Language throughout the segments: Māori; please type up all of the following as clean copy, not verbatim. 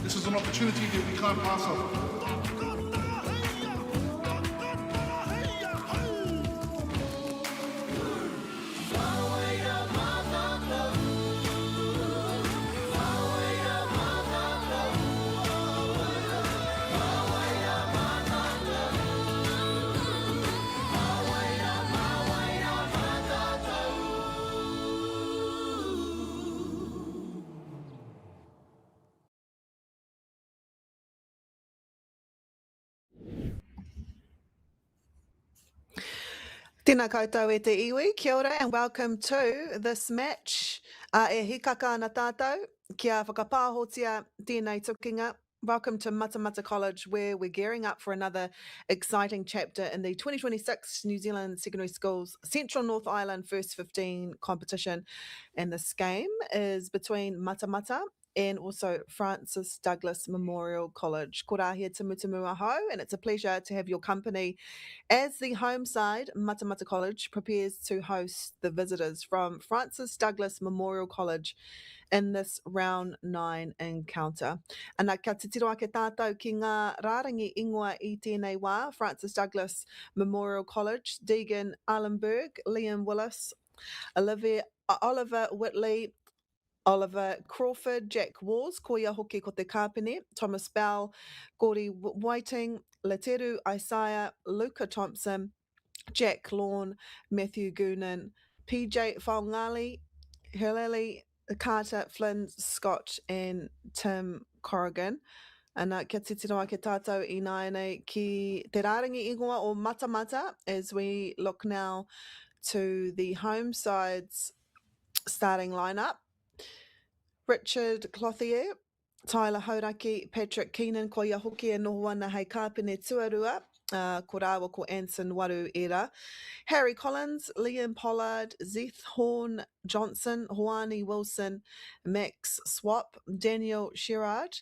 This is an opportunity that we can't pass up. Tēnā koutou e te iwi, kia ora and welcome to this match. E hikaka ana tātou, kia whakapāhotia tēnei tukinga. Welcome to Matamata College, where we're gearing up for another exciting chapter in the 2026 New Zealand Secondary Schools Central North Island First 15 competition. And this game is between Matamata and also Francis Douglas Memorial College. Ko rā here te mutamu aho, and it's a pleasure to have your company as the home side, Matamata College, prepares to host the visitors from Francis Douglas Memorial College in this round 9 encounter. Ana kia te tiro ake tātou ki ngā rārangi ingoa I tēnei wā, Francis Douglas Memorial College, Deegan Allenberg, Liam Willis, Oliver Whitley, Oliver Crawford, Jack Wars, Koia Hoki ko te kāpene, Thomas Bell, Gordy Whiting, Leteru Isaiah, Luca Thompson, Jack Lawn, Matthew Goonan, PJ Whanganui, Hilali Carter, Flynn Scott, and Tim Corrigan. Ana kia te tino ake tātou I nāianei ki te rārangi ingoa o Matamata as we look now to the home side's starting lineup. Richard Clothier, Tyler Hauraki, Patrick Keenan, ko ia hoki e noho ana hei kāpene tuarua, ko rāwa ko Anson Waru era. Harry Collins, Liam Pollard, Zeth Horn Johnson, Hoani Wilson, Max Swap, Daniel Sherrard,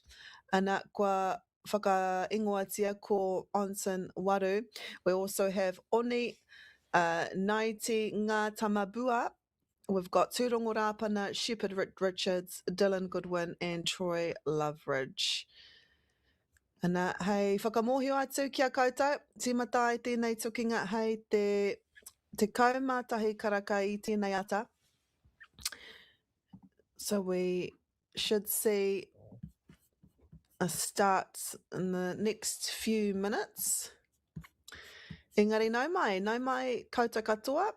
ana kua whakaingoatia ko Anson Waru. We also have Oni Naiti Ngā Tamabua. We've got Tūrongo Rāpana, Shepherd Richards, Dylan Goodwin, and Troy Loveridge. Ana, hei whakamohio atu kia koutou, tīmata I tēnei tukinga hei te kaumātahi karaka I tēnei ata. So we should see a start in the next few minutes. Engari nau mai koutou katoa,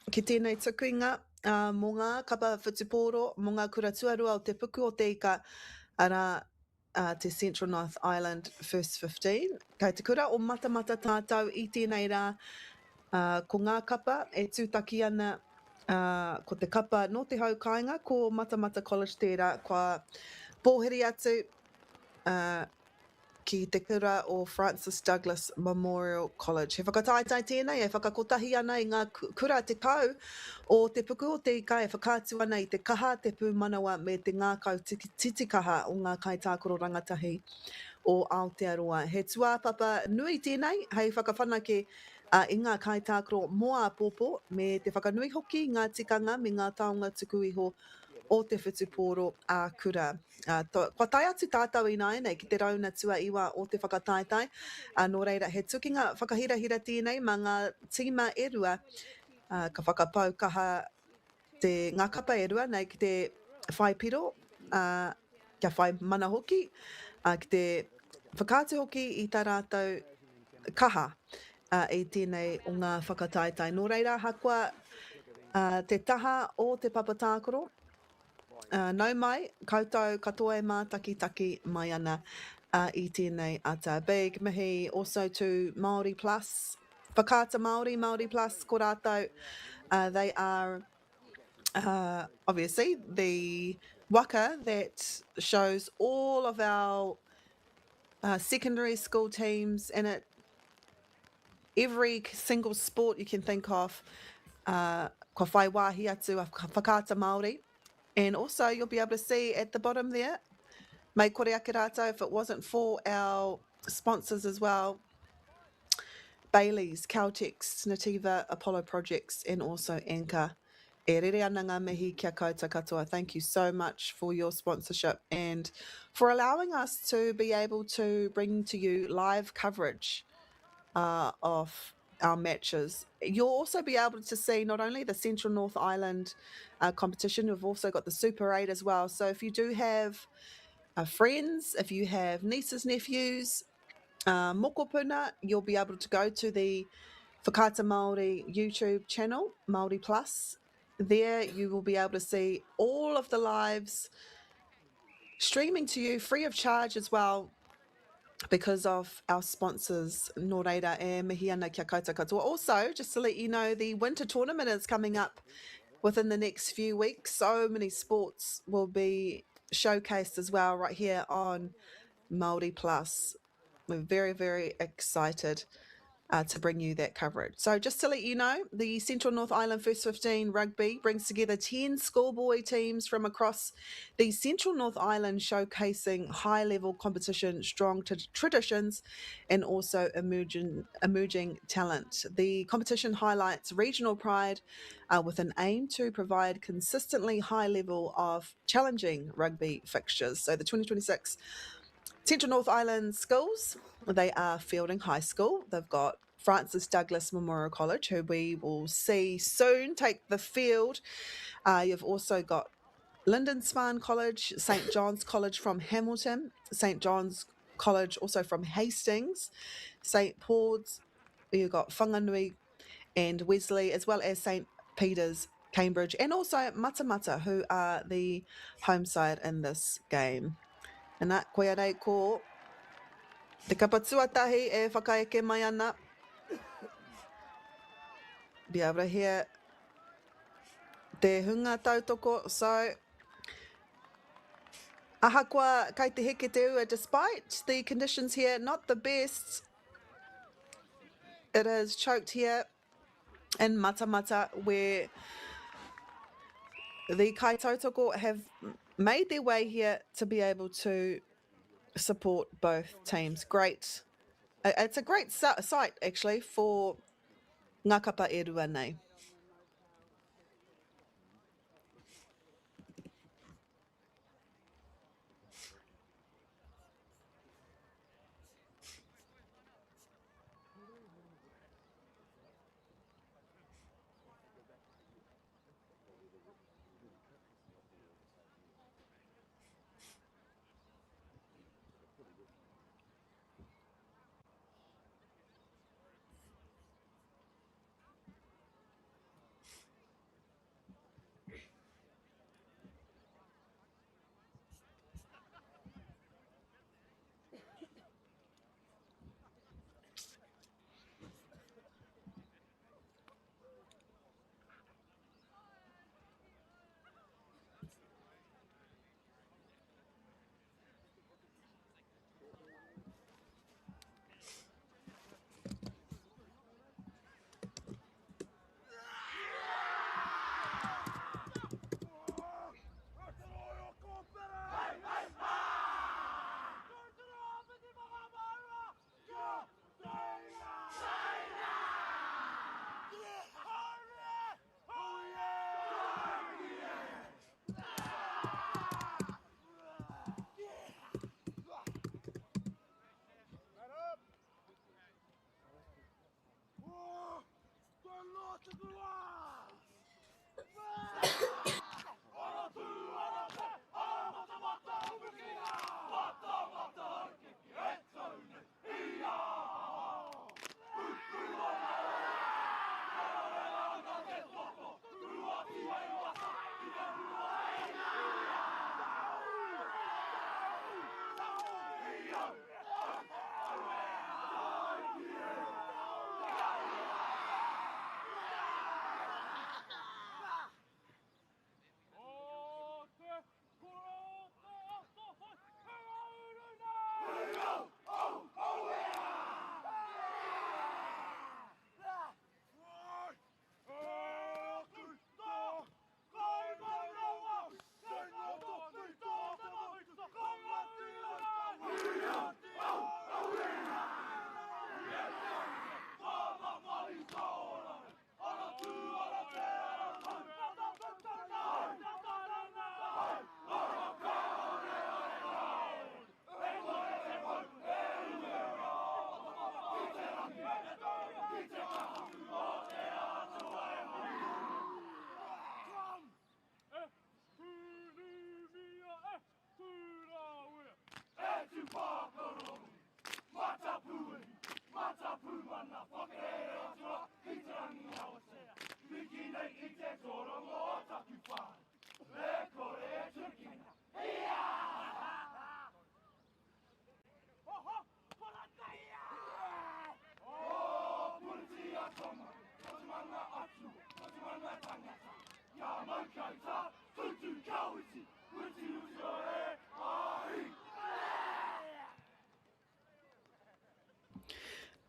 ki tēnei tukinga. Mō ngā kapa whutupōro, mō ngā kura tuarua o te puku o te ika ara te Central North Island First 15. Kei te kura o Matamata tātou I tēnei rā, ko ngā kapa e tūtaki ana ko te kapa no te haukainga ko Matamata College tērā, kua pōheri atu ki te kura o Francis Douglas Memorial College. He whakataitai tēnei, e whakakotahi ana I ngā kura te kau o te puku o te ika, e whakātu ana I te kaha, te pūmanawa me te ngā kau titi kaha o ngā kaitākoro rangatahi o Aotearoa. He tuāpapa nui tēnei, hei whakawhanake I ngā kaitākoro moa pōpō, me te whakanui hoki ngā tikanga me ngā taonga tuku iho o te whutupōro a kura. Kua tai atu tātou I nāianei ki te rauna tua iwa o te whakataitai. Nō reira, he tukinga whakahirahira tēnei ma ngā tīma e rua, ka whakapau kaha te ngā kapa e rua nei ki te whai piro, kia whai mana hoki, ki te whakātu hoki I tā rātou kaha I tēnei o ngā whakataitai. Nō reira, hakua te taha o te papatākoro, nau mai, koutou katoa e mātaki mai ana I tēnei ata. Big mihi also to MāORI Plus, Whakata MāORI Plus, ko rātou. They are obviously the waka that shows all of our secondary school teams in it, every single sport you can think of, kua whai wāhi atu a Whakata Māori. And also, you'll be able to see at the bottom there, mai kore ake rātou, if it wasn't for our sponsors as well, Bailey's, Caltex, Nativa, Apollo Projects, and also Anchor. E rere ana ngā mihi kia koutou katoa. Thank you so much for your sponsorship and for allowing us to be able to bring to you live coverage of our matches. You'll also be able to see not only the Central North Island competition, we've also got the Super 8 as well. So if you do have friends, if you have nieces, nephews, mokopuna, you'll be able to go to the Whakaata Māori YouTube channel, Māori Plus. There you will be able to see all of the lives streaming to you free of charge as well because of our sponsors, Nō reira e mihi ana kia koutou katoa. Also, just to let you know, the winter tournament is coming up within the next few weeks. So many sports will be showcased as well right here on Māori Plus. We're very, very excited to bring you that coverage. So just to let you know, the Central North Island First 15 Rugby brings together 10 schoolboy teams from across the Central North Island, showcasing high-level competition, strong traditions, and also emerging talent. The competition highlights regional pride with an aim to provide consistently high level of challenging rugby fixtures. So the 2026 Central North Island schools, they are Feilding High School. They've got Francis Douglas Memorial College, who we will see soon take the field. You've also got Lindisfarne College, St John's College from Hamilton, St John's College also from Hastings, St Paul's, you've got Whanganui and Wesley, as well as St Peter's, Cambridge, and also Matamata, who are the home side in this game. And that koe rei ko te kapatuatahi e whakaeke mai ana. Be able to hear te hunga tautoko. So, ahakoa kai te heke te ua, despite the conditions here, not the best. It is choked here in Matamata, where the kai tautoko have made their way here to be able to support both teams. Great. It's a great site, actually, for ngā kapa e rua nei.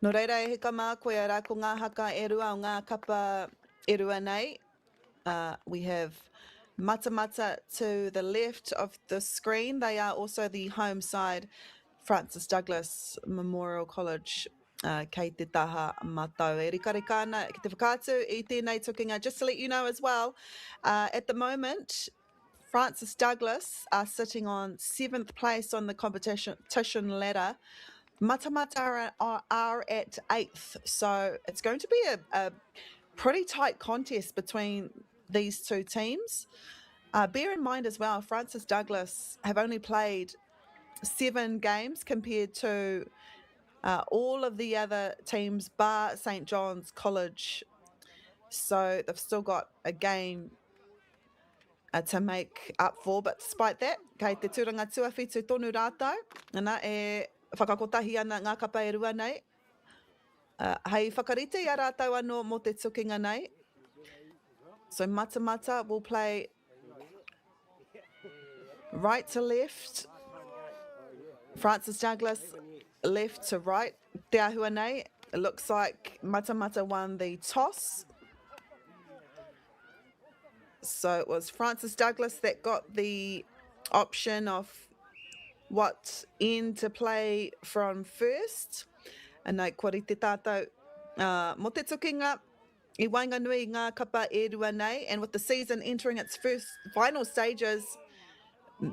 No reira e hika mā koe a rā ko ngā haka e rua o ngā kapa e rua nei. We have Matamata to the left of the screen. They are also the home side, Francis Douglas Memorial College, kei te taha matau. E rika rika ana ki te whakātu i tēnei tukinga. Just to let you know as well, at the moment, Francis Douglas are sitting on 7th place on the competition ladder. Matamata are at 8th, so it's going to be a pretty tight contest between these two teams. Bear in mind as well, Francis Douglas have only played 7 games compared to all of the other teams bar St. John's College. So they've still got a game to make up for, but despite that, kei te tūranga tuawhitu tonu rātou, ana e whakakotahi ana ngā kapa e rua nei. Hei whakarite i a rātou anō mō te tukinga nei. So Matamata will play right to left. Francis Douglas left to right. Te ahua nei, it looks like Matamata won the toss. So it was Francis Douglas that got the option of what end to play from first. And nei, kore te tātou mo te tukinga I Whanganui ngā kapa e rua nei. And with the season entering its final stages,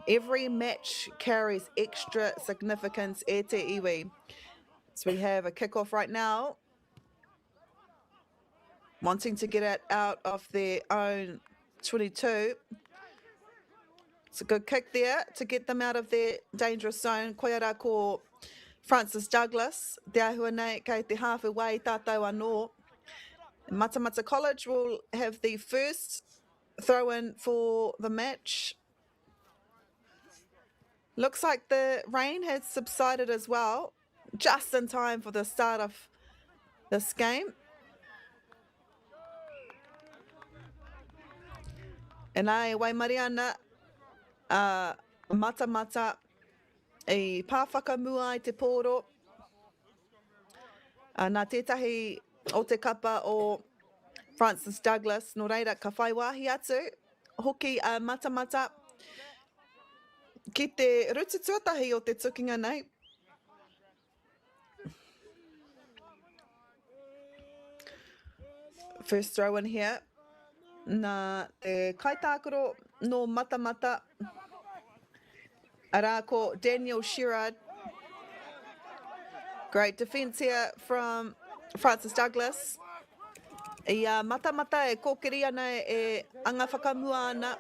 every match carries extra significance e te iwi. So we have a kickoff right now, wanting to get it out of their own 22. It's a good kick there to get them out of their dangerous zone. Koe ara ko Francis Douglas, te ahua nei kei te hawhi wai tātou anō. Matamata College will have the first throw-in for the match. Looks like the rain has subsided as well, just in time for the start of this game. And ai waimari ana Matamata I pāwhaka mua I te pōro. Nā tētahi o te kapa o Francis Douglas, no reira ka whai wāhi atu, hoki a Matamata. Ki te rutu tuatahi o te tukinga nei. First throw in here. Nā te kaitākaro no Matamata. Arā ko Daniel Sherrard. Great defence here from Francis Douglas. I Matamata e kōkiri ana e anga whakamua ana.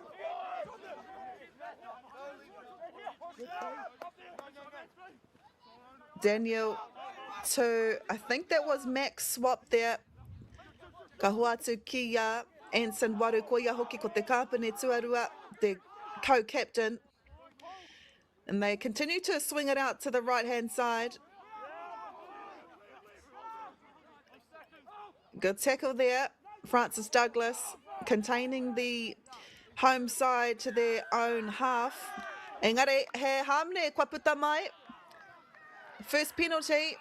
Daniel to, I think that was Max swap there. Ka huatu ki Anson Waru koia hoki ko te kāpene tuarua, the co-captain. And they continue to swing it out to the right-hand side. Good tackle there. Francis Douglas containing the home side to their own half. Engari, he hamne kua puta mai. First penalty.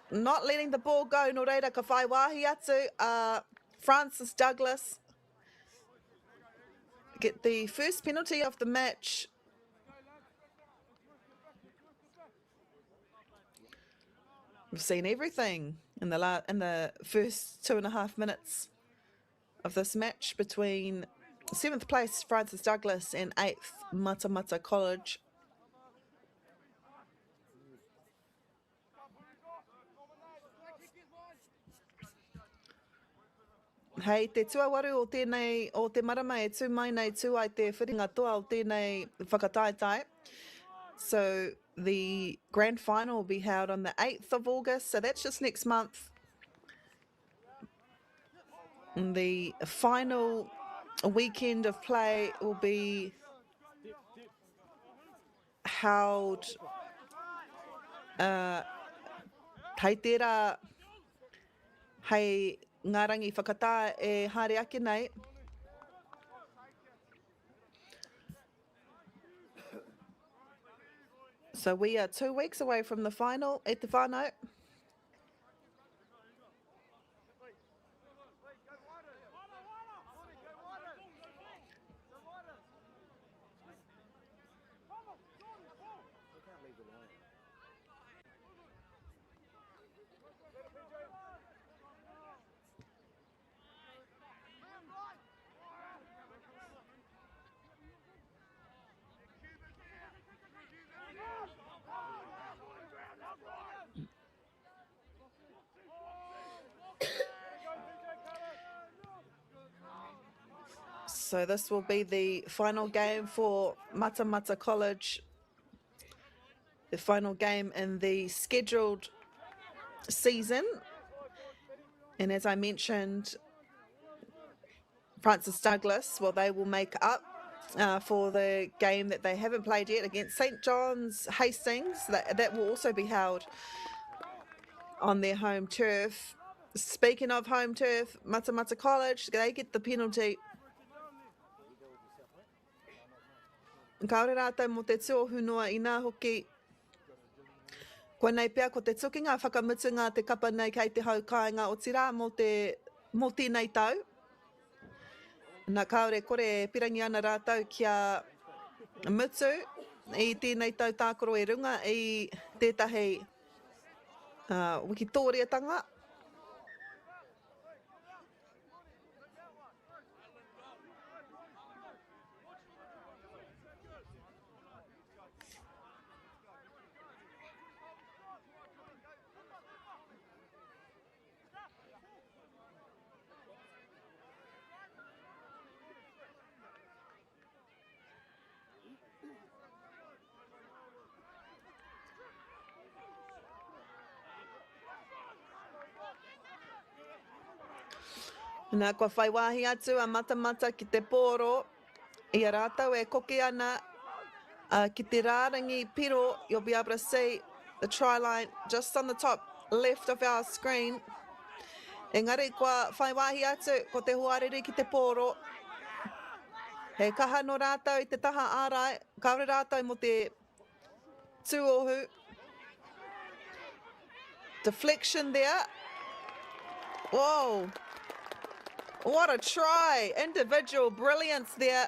Not letting the ball go. No reira ka whai wāhi atu. Francis Douglas get the first penalty of the match. We've seen everything in the first 2.5 minutes of this match between 7th place Francis Douglas and 8th Matamata College. Hei, te tuawaru o tēnei, o te marama e tū mai nei tū ai te whiringa toa o tēnei whakataetai. So the grand final will be held on the 8th of August, so that's just next month. And the final weekend of play will be held hei tērā hei ngā rangi whakatā e haere ake nei. So we are 2 weeks away from the final e te whānau. So this will be the final game for Matamata College. The final game in the scheduled season. And as I mentioned, Francis Douglas, well, they will make up for the game that they haven't played yet against St John's Hastings. That will also be held on their home turf. Speaking of home turf, Matamata College, they get the penalty. Kaore rātou mo te tūohunua i nā hoki. Koe nei pia ko te tukinga whakamutunga te kapa nei kei te hau kāinga o tira mo tēnei tau. Nā kaore kore pirangi ana rātou kia mutu i tēnei tau tākoro e runga i tētahi wikitōriatanga. Nā kua whai wāhi atu a Matamata ki te pōro, i a rātou e koke ana ki te rārangi piro. You'll be able to see the try line just on the top left of our screen. Engari kua whai wāhi atu ko te huarere ki te pōro. He kaha no rātou i te taha ārai, kaore rātou mo te tūohu. Deflection there. Whoa! What a try! Individual brilliance there.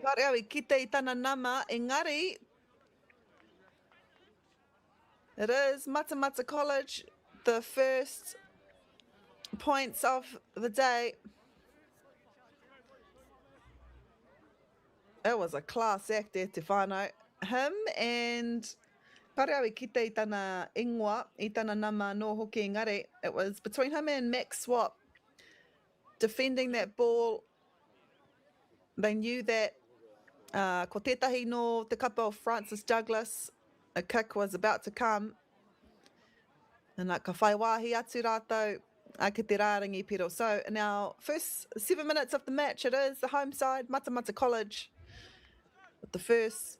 Kare au I kite I tana nama, engari. It is Matamata College, the first points of the day. It was a class act there, te whānau. Him and kare au I kite I tana ingoa, I tana nama no hoki engari. It was between him and Max Swap defending that ball. They knew that ko tētahi no te kapa of Francis Douglas, a kick was about to come. And ka whai wāhi atu rātou ki te rārangi piro. So now, first 7 minutes of the match, it is the home side, Matamata College, with the first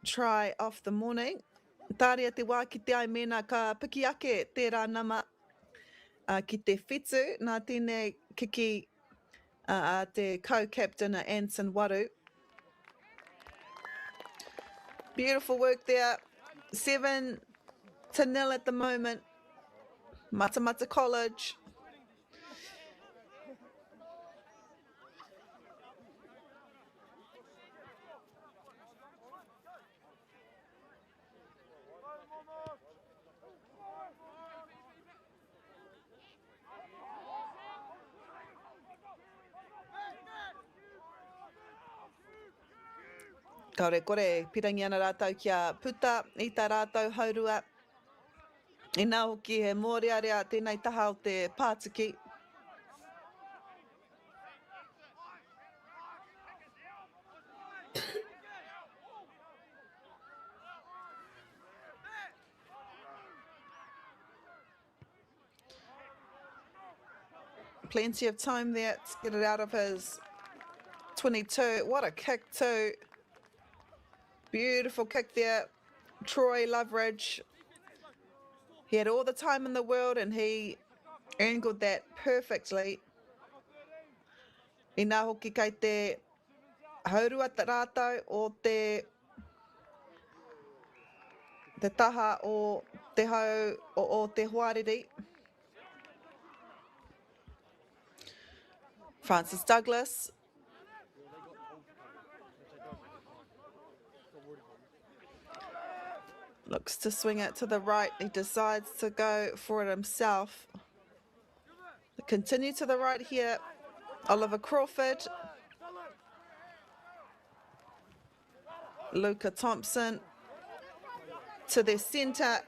try of the morning. Tāria te wā ki te ai mena ka piki ake tērā nama ki te whetū, nā tēnei kiki te co-captain Anson Waru. Beautiful work there. 7-0 at the moment. Matamata College. Kaore kore, pirangi ana rātou kia puta I tā rātou haurua. I nā hoki he mōrearea tēnei taha o te Pātiki. Plenty of time there to get it out of his 22. What a kick too. Beautiful kick there. Troy Loveridge He had all the time in the world and he angled that perfectly. I nā hoki kei te haurua te rātou o te taha o te hau o te hoariri. Francis Douglas. Looks to swing it to the right. He decides to go for it himself. Continue to the right here. Oliver Crawford. Luca Thompson. To their centre.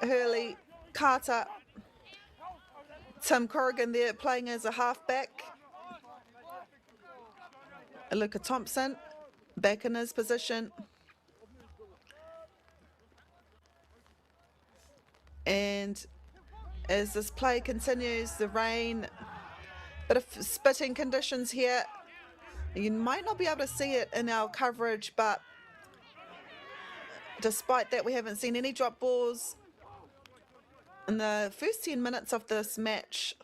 Hurley Carter. Tim Corrigan there playing as a halfback. Luca Thompson back in his position. And as this play continues, the rain, bit of spitting conditions here. You might not be able to see it in our coverage, but despite that, we haven't seen any drop balls in the first 10 minutes of this match.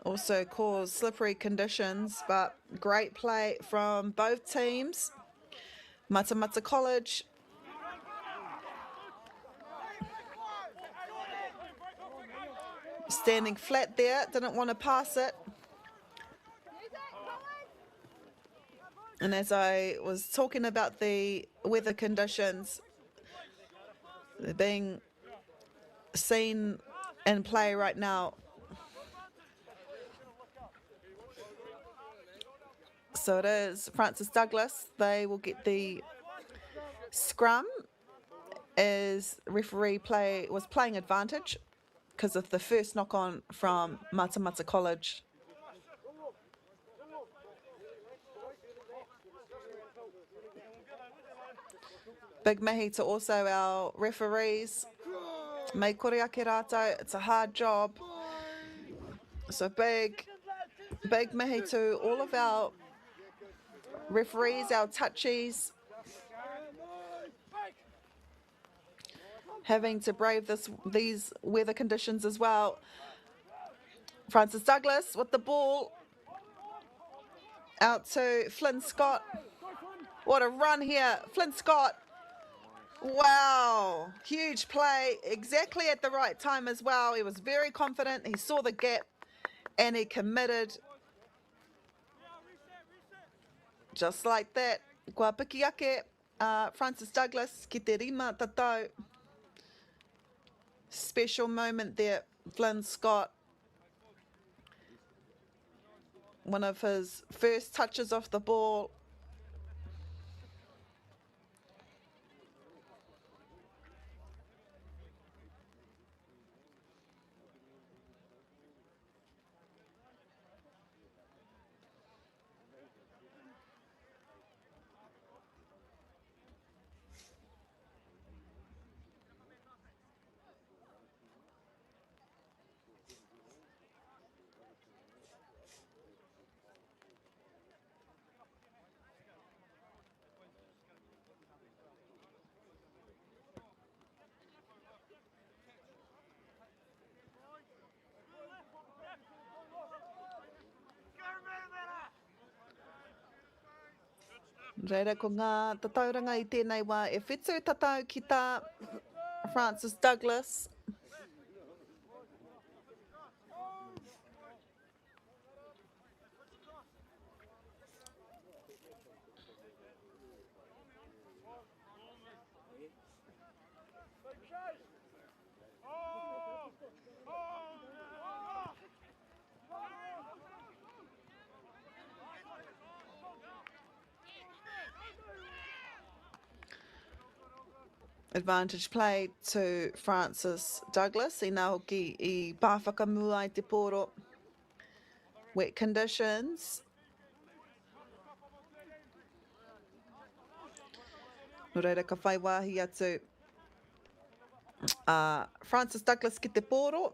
Also caused slippery conditions, but great play from both teams. Matamata College standing flat there, didn't want to pass it. And as I was talking about the weather conditions, they're being seen in play right now. So it is Francis Douglas. They will get the scrum as referee was playing advantage because of the first knock-on from Matamata College. Big mihi to also our referees. Mei kore ake rātou, it's a hard job. So big mihi to all of our referees, our touchies, having to brave these weather conditions as well. Francis Douglas with the ball. Out to Flynn Scott. What a run here, Flynn Scott. Wow, huge play, exactly at the right time as well. He was very confident, he saw the gap and he committed. Just like that. Kua piki ake, Francis Douglas, ki te rima tatau. Special moment there, Flynn Scott. One of his first touches off the ball. Reira ko ngā tatauranga I tēnei wā e whetū tatau ki tā Francis Douglas. Advantage play to Francis Douglas. I nā hoki I pāwhakamua ai te pōro. Wet conditions. No reira ka whai wāhi atu. Francis Douglas ki te pōro.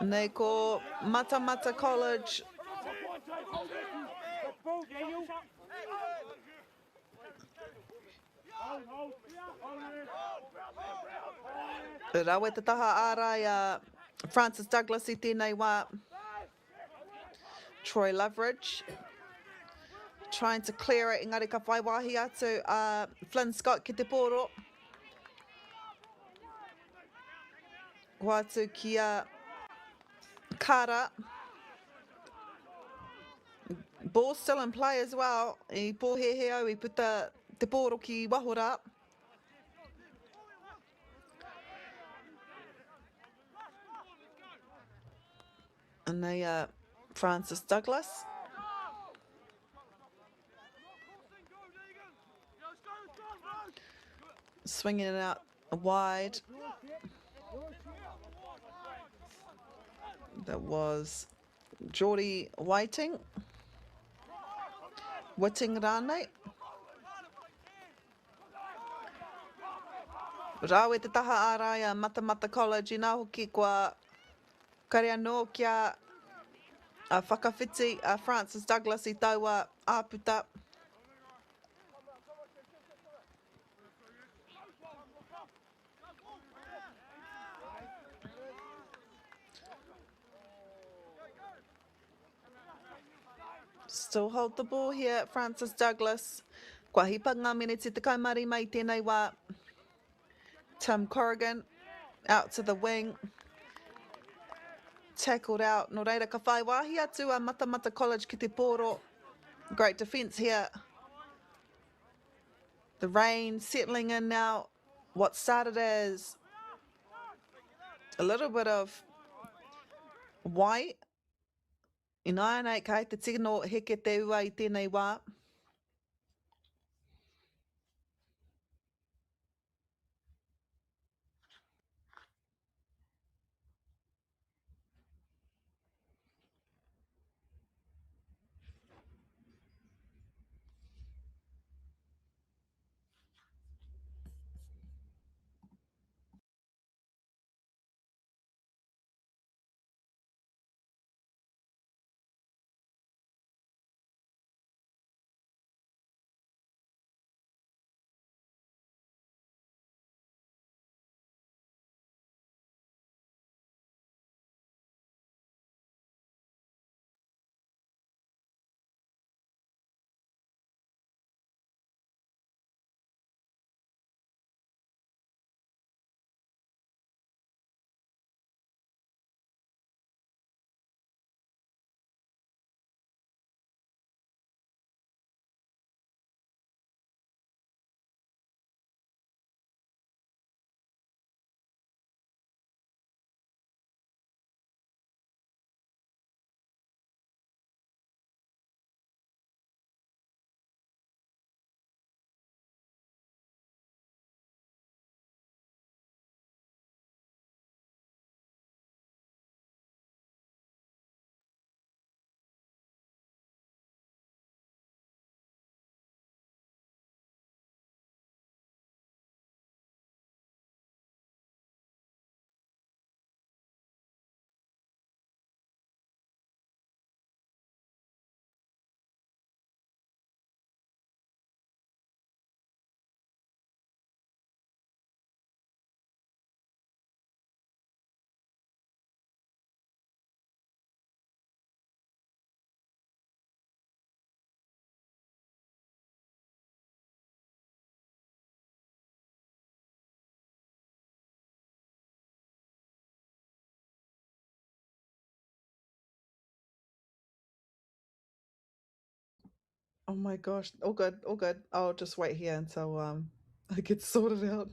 Nei ko Matamata College. Rawe te taha ārai Francis Douglas I tēnei wā. Troy Loveridge. Trying to clear it, engari ka whai wāhi atu Flynn Scott ki te pōro. Wātu ki Kara. Ball still in play as well. I pōheheo, I puta te pōro ki wahora. And they Francis Douglas. Swinging it out wide. That was Geordie Whiting. Whiting rānei. Rawe te taha ārai Matamata College I nā hoki kua kare anō kia whakawhiti Francis Douglas I taua āputa. Still hold the ball here, Francis Douglas. Kua hipa ngā miniti te kaimari mai tēnei wā. Tim Corrigan out to the wing. Tackled out. No reira ka whai wāhi atu Matamata College ki te pōro. Great defence here. The rain settling in now. What started as a little bit of white. I nāianei kai te tino heke te ua I tēnei wā. Oh my gosh. All good, all good. I'll just wait here until I get sorted out.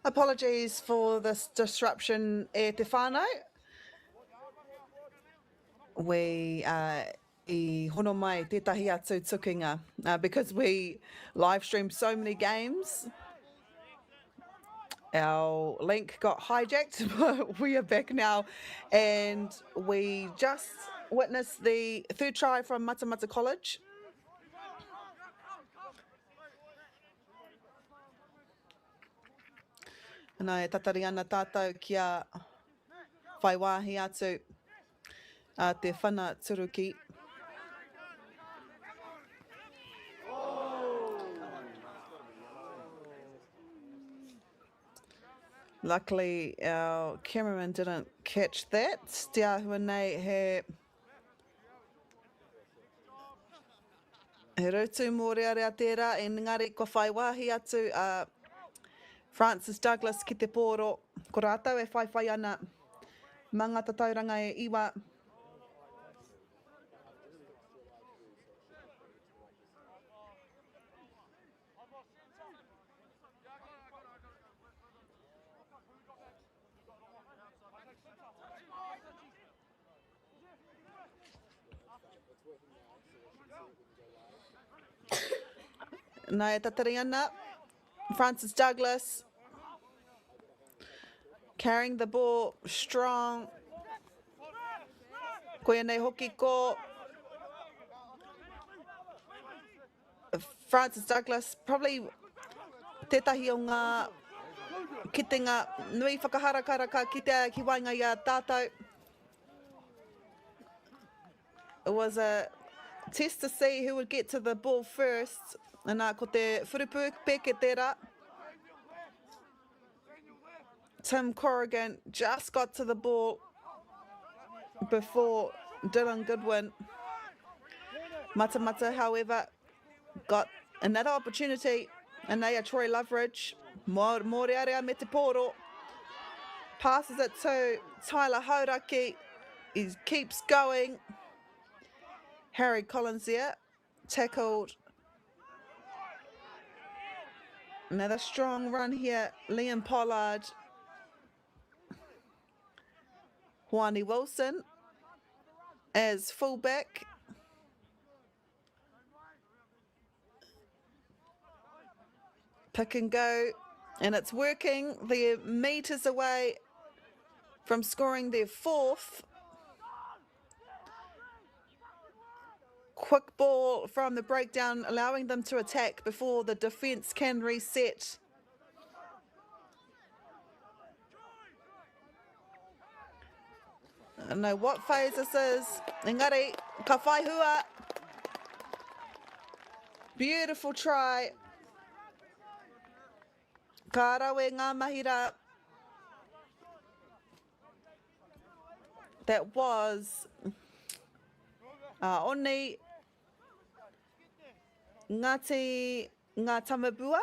Apologies for this disruption e te whānau. We I hono mai tētahi atu tukinga because we live streamed so many games. Our link got hijacked, but we are back now, and we just witnessed the third try from Matamata College. Nā e tatari ana tātou kia whai wāhi atu te whana turuki. Luckily, our cameraman didn't catch that. Te ahua nei he rautu mō rea tērā, engari ko whai wāhi atu Francis Douglas ki te pōro. Ko rātou e whai ana mangata tauranga e iwa. Nā e tatari ana, Francis Douglas carrying the ball strong. Koia nei hoki ko Francis Douglas, probably tētahi o ngā kitenga nui whakaharakaraka ki te ki wainga i a tātou. It was a test to see who would get to the ball first. And ko te whurupu peke tērā. Tim Corrigan just got to the ball before Dylan Goodwin. Matamata, however, got another opportunity. And they are Troy Loveridge. Mōrearea me te pōro. Passes it to Tyler Hauraki. He keeps going. Harry Collins there. Tackled. Another strong run here. Liam Pollard. Juani Wilson as fullback. Pick and go. And it's working. They're metres away from scoring their fourth. Quick ball from the breakdown, allowing them to attack before the defence can reset. I don't know what phase this is. Engari, ka whai hua. Beautiful try. Ka rawe ngā mahira. That was Oni Ngati Ngā Tamabua.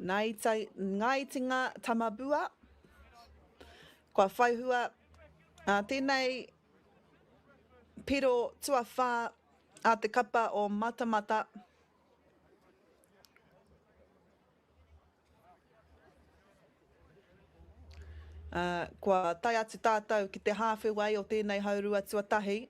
Nai te ngā Tamabua. Kua whaihua. Tēnei piro tuawha a te kapa o Matamata. Kua tai atu tātou ki te hāwhiwai o tēnei haurua tuatahi.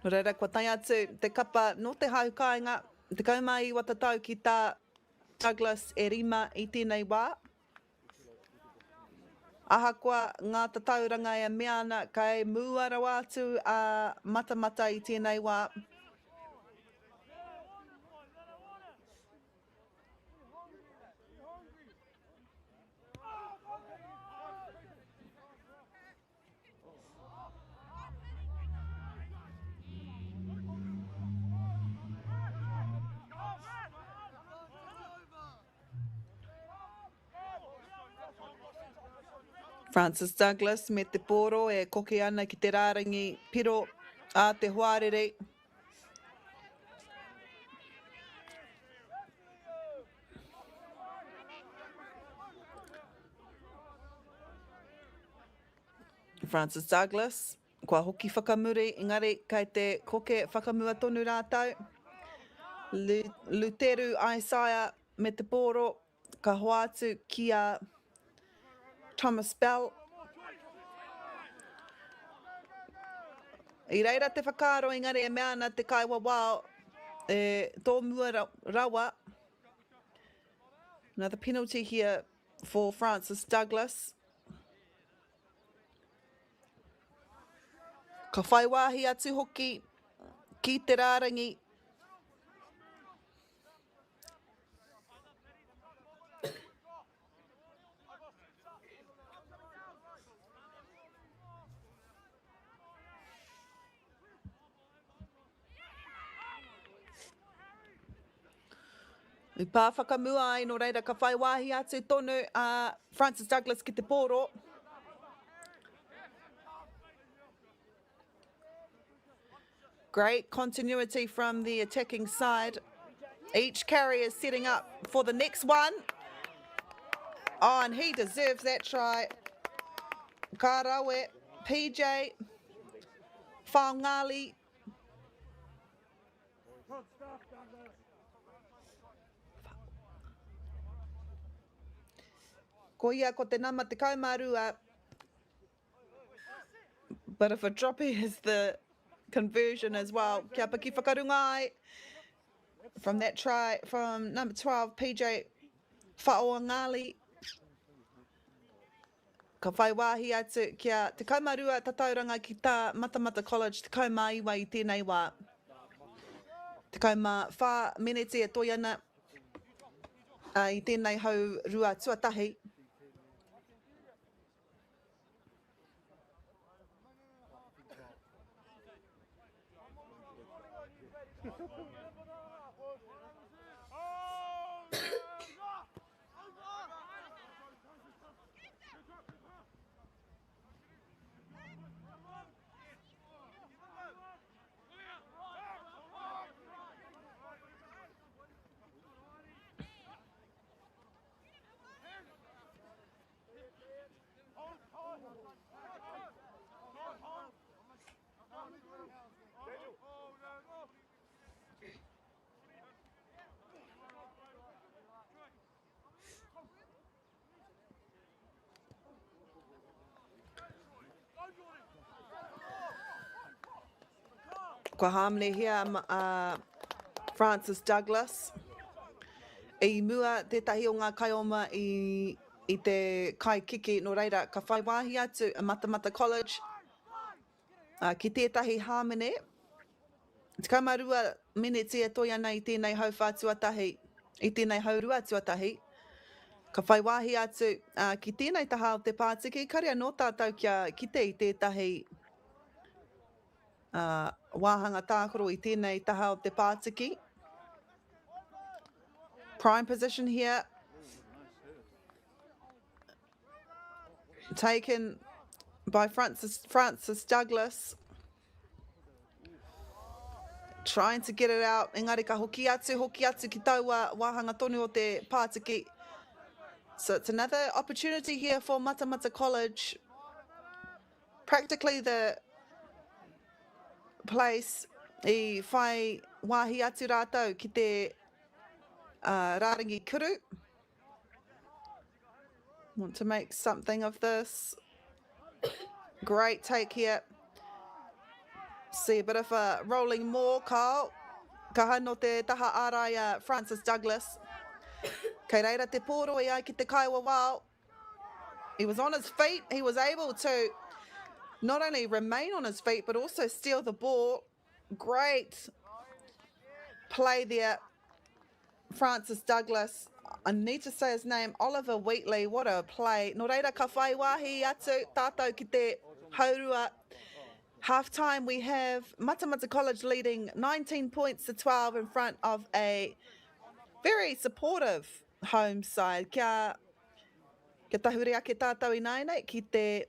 No reira, kua tai atu te kapa no te haukainga, te kaumai i watatau ki tā Douglas e rima i tēnei wā. Ahakoa ngā tatauranga e mea ana kai muara wātu a Matamata i tēnei wā. Francis Douglas me te poro e koke ana ki te rārangi piro a te hoarere. Francis Douglas, kua hoki whakamuri, engari kai te koke whakamua tonu rātau. Luteru Isaiah me te poro, ka hoatu ki a Thomas Bell. I reira te whakaro engari e mea ana te kaiwa wao e tō mua rawa. Another penalty here for Francis Douglas. Ka whai wāhi atu hoki ki te rārangi. I pā whakamua ai no reira ka whai wāhi atu tonu a Francis Douglas ki te pōro. Great continuity from the attacking side. Each carrier is setting up for the next one. Oh, and he deserves that try. Ka rawe, PJ, Whanganui. Ko ia ko te nama te kaumarua. But if a droppy is the conversion as well, kia paki whakarunga ai from that try from number 12, PJ Whanganui. Ka whai wāhi atu kia te kaumarua tatauranga ki tā Matamata College, te kaumaiwa i tēnei wā. Te kauma whā meneti e toiana i tēnei hau rua tuatahi. Kua hamle here, Francis Douglas. I mua tētahi o ngā kaioma i te kai kiki no reira ka whai wāhi atu a Matamata College. Ki tētahi hāmene. Te kaumarua meneti e toi ana i tēnei hau whātuatahi, i tēnei hau rua tuatahi. Ka whai wāhi atu ki tēnei taha o te Pātiki. Karea no tātou kia kite i tētahi wāhanga tākoro i tēnei taha o te Pātiki. Prime position here. Taken by Francis Douglas. Trying to get it out. Engari ka hoki atu ki taua wāhanga tonu o te Pātiki. So it's another opportunity here for Matamata College. Practically the place I whai wāhi atu rātau ki te rārangi kuru. Want to make something of this. Great take here. See a bit of a rolling more, Carl. Ka hano te taha ārai Francis Douglas. Kei reira te pōro i ai ki te kaiwa wao. He was on his feet. He was able to not only remain on his feet, but also steal the ball. Great play there, Francis Douglas. I need to say his name, Oliver Wheatley. What a play. Nō reira ka whai wāhi atu tātou ki te haurua. Half time we have Matamata College leading 19 points to 12 in front of a very supportive home side. Kia Ke tahuri ake tātou I nainei ki te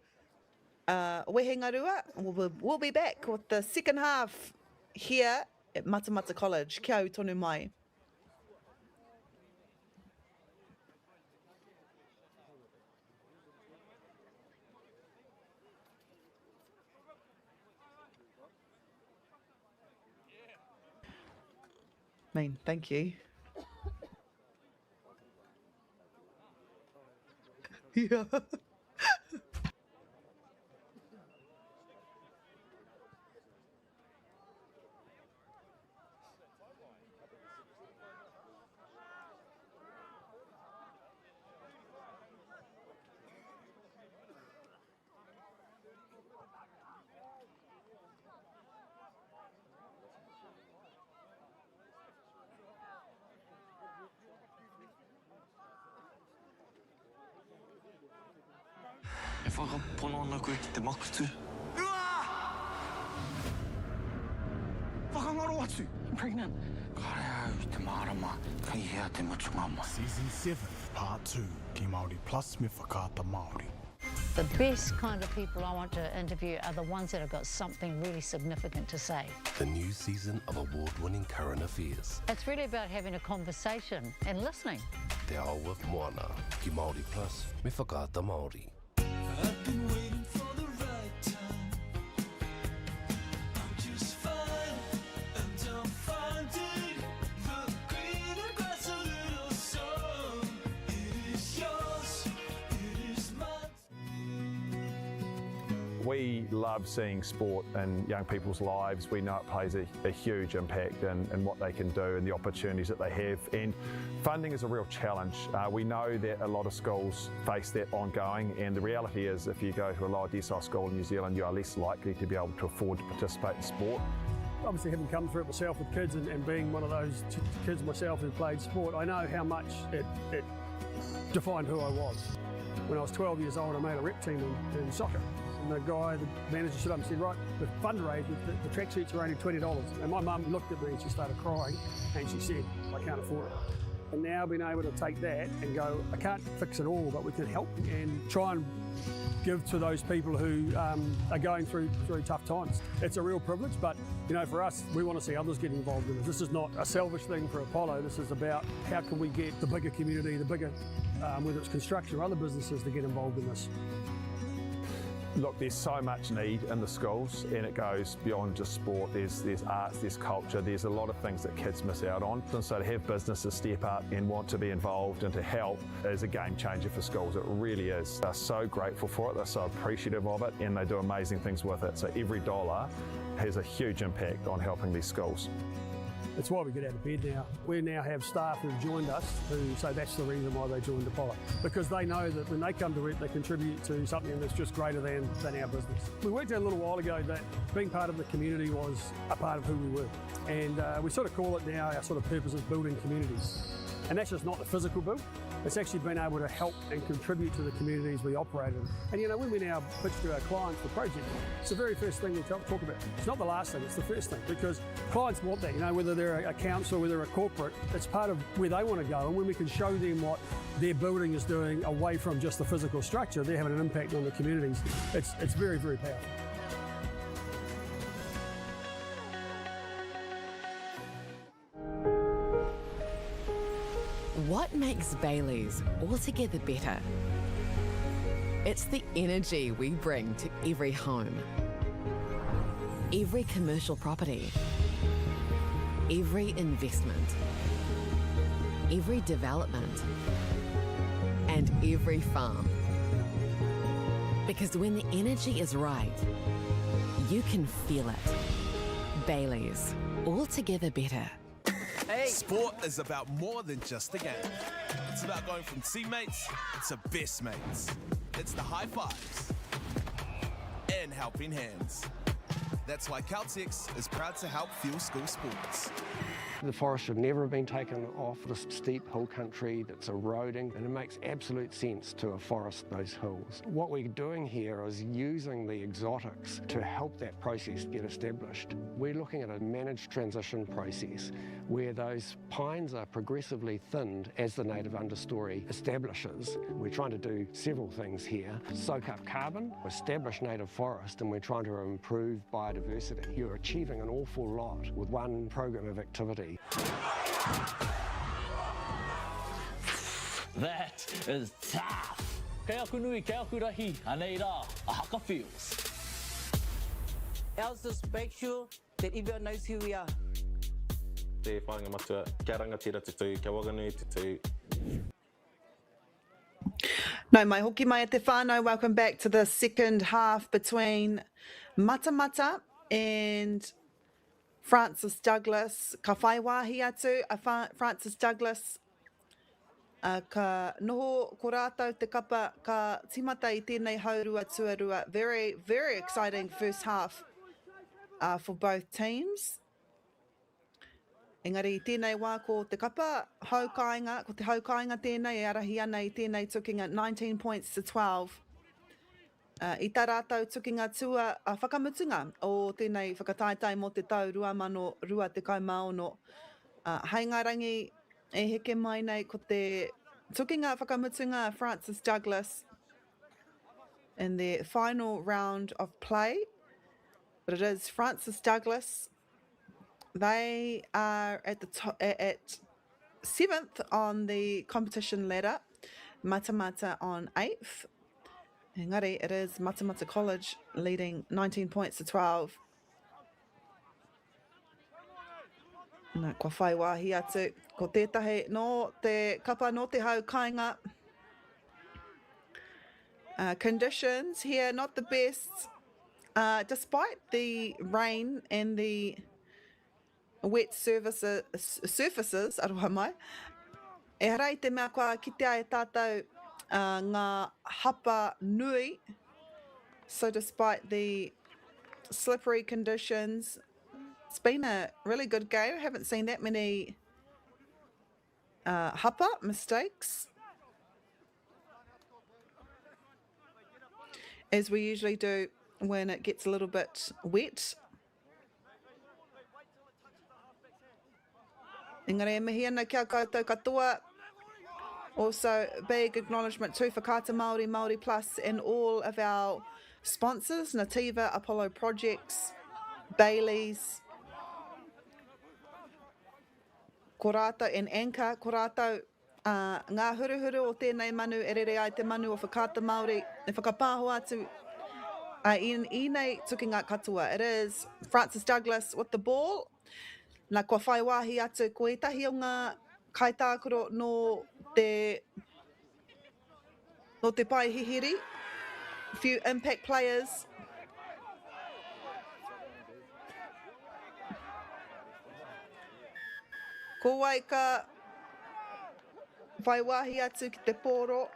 wehenga rua. We'll be back with the second half here at Matamata College. Kia au tonu mai. Thank you. Yeah. E whakapono ana koe ki te makutu. Whakangaro atu. I'm pregnant. Kare au te marama, kai hea te machungama. Season 7, Part 2. Ki Māori Plus me whakaata Māori. The best kind of people I want to interview are the ones that have got something really significant to say. The new season of award-winning current affairs. It's really about having a conversation and listening. Te ao with Moana. Ki Māori Plus me whakaata Māori. I've been waiting for the right time. I'm just fine, and I'm finding the greener grass a little song. It is yours, it is mine. We love seeing sport in young people's lives. We know it plays a huge impact in what they can do and the opportunities that they have. And funding is a real challenge. We know that a lot of schools face that ongoing, and the reality is if you go to a lower decile school in New Zealand, you are less likely to be able to afford to participate in sport. Obviously, having come through it myself with kids and being one of those kids myself who played sport, I know how much it defined who I was. When I was 12 years old, I made a rep team in soccer. And the guy, the manager stood up and said, right, the fundraise, the tracksuits are only $20. And my mum looked at me and she started crying and she said, I can't afford it. And now being able to take that and go, I can't fix it all, but we can help and try and give to those people who are going through tough times. It's a real privilege, but you know, for us, we want to see others get involved in this. This is not a selfish thing for Apollo. This is about how can we get the bigger community, the bigger, whether it's construction or other businesses, to get involved in this. Look, there's so much need in the schools, and it goes beyond just sport. There's arts, there's culture, there's a lot of things that kids miss out on. And so to have businesses step up and want to be involved and to help is a game changer for schools. It really is. They're so grateful for it, they're so appreciative of it, and they do amazing things with it. So every dollar has a huge impact on helping these schools. It's why we get out of bed now. We now have staff who've joined us who say that's the reason why they joined Apollo. Because they know that when they come to it, they contribute to something that's just greater than our business. We worked out a little while ago that being part of the community was a part of who we were. And we sort of call it now, our sort of purpose is building communities. And that's just not the physical build. It's actually been able to help and contribute to the communities we operate in. And you know, when we now pitch to our clients for projects, it's the very first thing we talk about. It's not the last thing, it's the first thing, because clients want that, you know, whether they're a council, whether they're a corporate, it's part of where they want to go. And when we can show them what their building is doing away from just the physical structure, they're having an impact on the communities. It's very, very powerful. What makes Bailey's altogether better? It's the energy we bring to every home, every commercial property, every investment, every development, and every farm. Because when the energy is right, you can feel it. Bailey's, altogether better. Sport is about more than just a game. It's about going from teammates to best mates. It's the high fives and helping hands. That's why Caltex is proud to help fuel school sports. The forest should never have been taken off this steep hill country that's eroding, and it makes absolute sense to afforest those hills. What we're doing here is using the exotics to help that process get established. We're looking at a managed transition process where those pines are progressively thinned as the native understory establishes. We're trying to do several things here. Soak up carbon, establish native forest, and we're trying to improve biodiversity. You're achieving an awful lot with one program of activity. That is tough. Kei aku nui, kei aku rahi, anei rā, a haka feels. Else just make sure that everyone knows who we are. Te whāinga matua, kia rangatira te tū, kia Whanganui te tū. No mai hoki mai e te whānau. Welcome back to the second half between Matamata and Francis Douglas. Ka whai wāhi atu a Francis Douglas. Ka noho ko rātou te kapa ka timata i tēnei haurua tuarua. Very, very exciting first half for both teams. Engari, tēnei wā ko te kapa haukainga, ko te haukainga tēnei e arahi ana i tēnei tukinga 19 points to 12. I tā rātou tukinga tua a whakamutunga o tēnei whakataitai mō te tau 2020. Hei ngā rangi e heke mai nei ko te tukinga whakamutunga Francis Douglas in the final round of play. But it is Francis Douglas. They are at at 7th on the competition ladder. Matamata on 8th. Engari, it is Matamata College leading 19 points to 12. Nā kua whai wāhi atu, ko tētahi no te kapa no te haukainga. Conditions here, not the best. Despite the rain and the wet surfaces, aroha mai, e harai te mea kua kitea e tātou ngā hapa nui. So despite the slippery conditions, it's been a really good game. I haven't seen that many hapa mistakes, as we usually do when it gets a little bit wet. Engari, e mihi ana kia koutou katoa. Also, big acknowledgement to Whakata Māori, MāORI Plus, and all of our sponsors, Nativa, Apollo Projects, Bailey's, ko rātou, and Anchor, ko rātou, ngā huruhuru o tēnei manu, e rere ai te manu o Whakata Māori, e whakapāho atu, i nei tukinga katoa. It is Francis Douglas with the ball. Nā kua whai wāhi atu, ko etahi o ngā kaitākuro no te pai hihiri. A few impact players. Ko wai ka whai wāhi atu ki te pōro.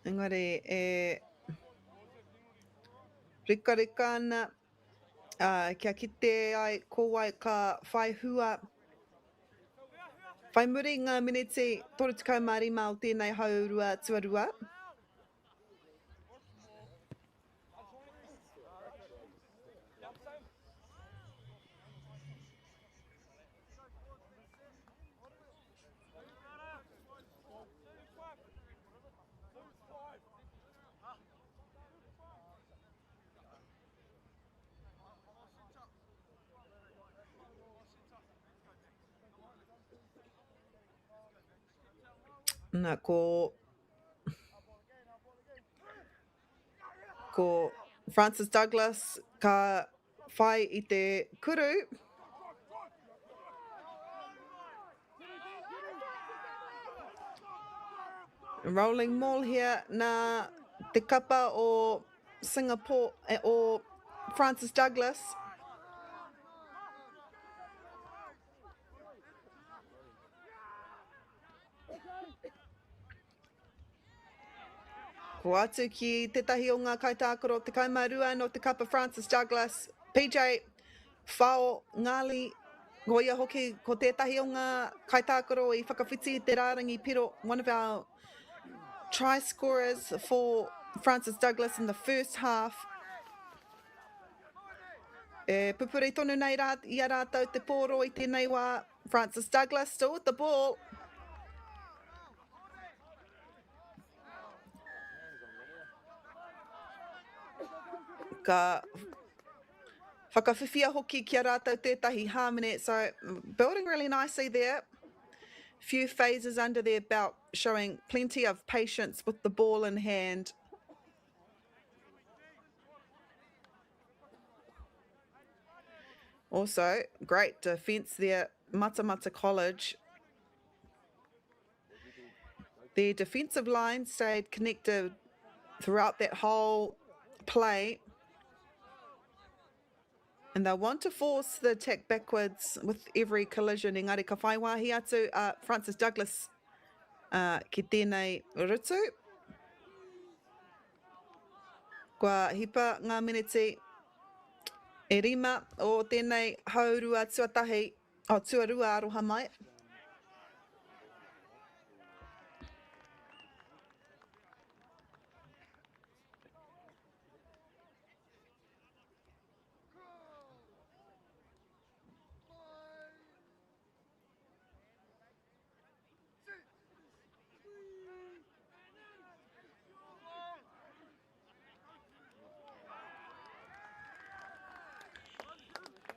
Engari, e rika ana, kia kite ai ko wai ka whai hua. Whai muri ngā miniti 35 o tēnei haurua tuarua. Nā ko Francis Douglas ka whai I te kuru. Rolling maul here, nā te kapa o Singapore or Francis Douglas. Ko atu ki tetahi o ngā kaitākaro, te kaumārua no te kapa Francis Douglas. PJ, whao ngali, ko ia hoki ko tētahi o ngā kaitākaro I whakawhiti te rārangi piro, one of our try scorers for Francis Douglas in the first half. E pupuri tonu nei ia rātou te pōro I tēnei wā. Francis Douglas still with the ball. Ka whakawhiwhia hoki kia rātou tētahi hāmene. So building really nicely there. Few phases under their belt, showing plenty of patience with the ball in hand. Also, great defence there, Matamata College. Their defensive line stayed connected throughout that whole play. And they want to force the attack backwards with every collision. Engari ka whai wāhi atu Francis Douglas ki tēnei rutu. Kua hipa ngā miniti e rima o tēnei haurua tuatahi, tuarua aroha mai.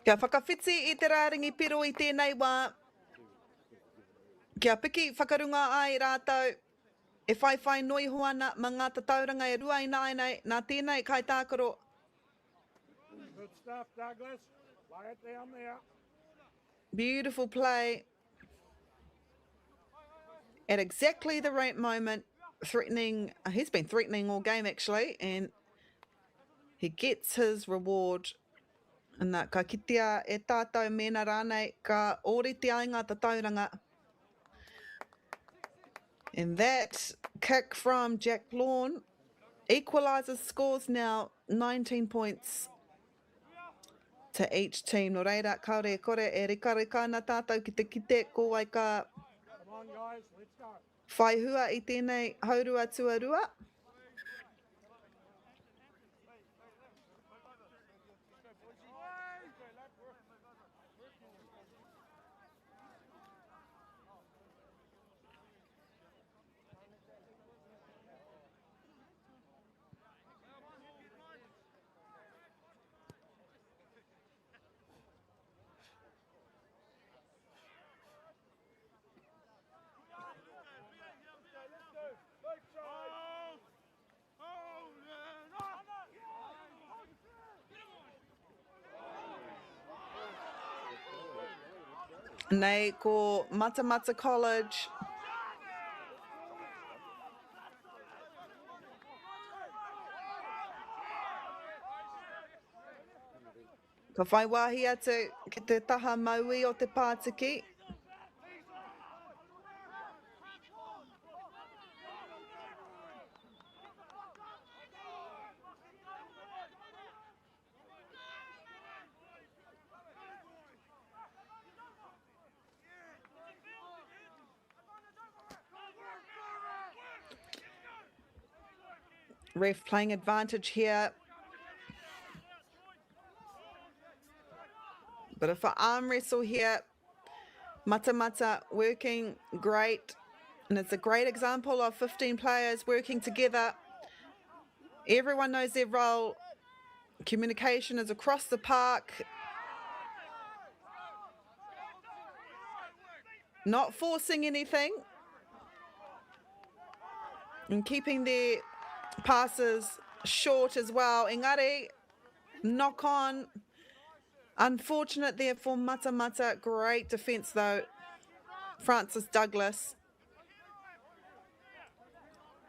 Kia whakawhiti I te rāringi piro I tēnei wā. Kia piki whakarunga ai rātou. E whai noi hoana ma ngā tatauranga e rua I nāinei, nā tēnei kaitākaro. Good stuff, Douglas. Lay it down there. Beautiful play. At exactly the right moment, threatening, he's been threatening all game actually, and he gets his reward. Nā ka kitea e tātou mena rānei, ka ōrite ai ngā tatauranga. And that kick from Jack Lawn equalises scores now, 19 points to each team. No reira, kaore kore e rika nā tātou ki te kite, ko ai ka whai hua I tēnei haurua tuarua. Nei ko Matamata College. Ka whai wāhi atu ki te taha maui o te Pātiki. Ref playing advantage here. But if I arm wrestle here, Matamata working great. And it's a great example of 15 players working together. Everyone knows their role. Communication is across the park. Not forcing anything. And keeping their passes short as well. Engari, knock on. Unfortunate there for Matamata. Great defence though. Francis Douglas.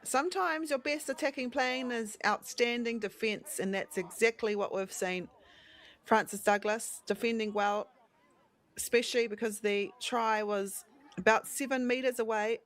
Sometimes your best attacking plan is outstanding defence, and that's exactly what we've seen. Francis Douglas defending well, especially because the try was about 7 metres away.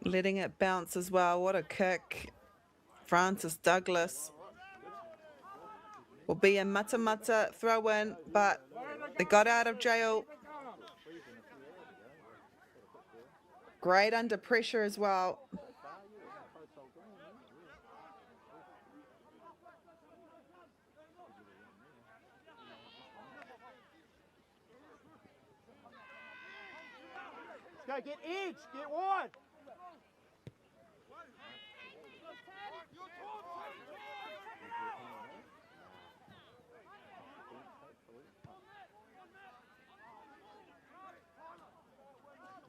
Letting it bounce as well. What a kick. Francis Douglas will be a Matamata throw-in, but they got out of jail. Great under pressure as well. Go get edge, get wide.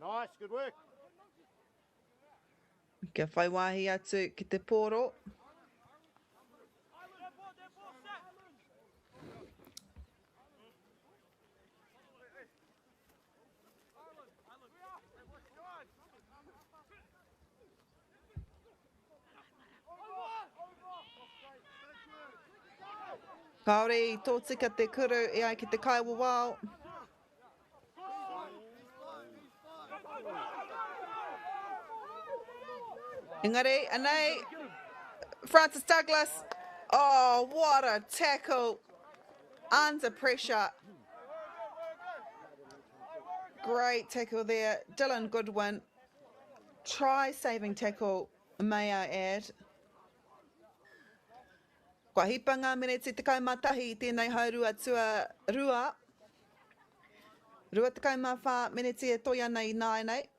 Nice, good work. Kia whai wahi atu ki te pōro. Kāore, tō tika te kuru e ai ki te kaiwawao. Engari, anei, Francis Douglas. Oh, what a tackle. Under pressure. Great tackle there. Dylan Goodwin. Try-saving tackle, may I add. Kua hipanga minutes te kaumatahi tēnei haurua tua rua. Rua te kaumawha minutes e toia nei nai nei.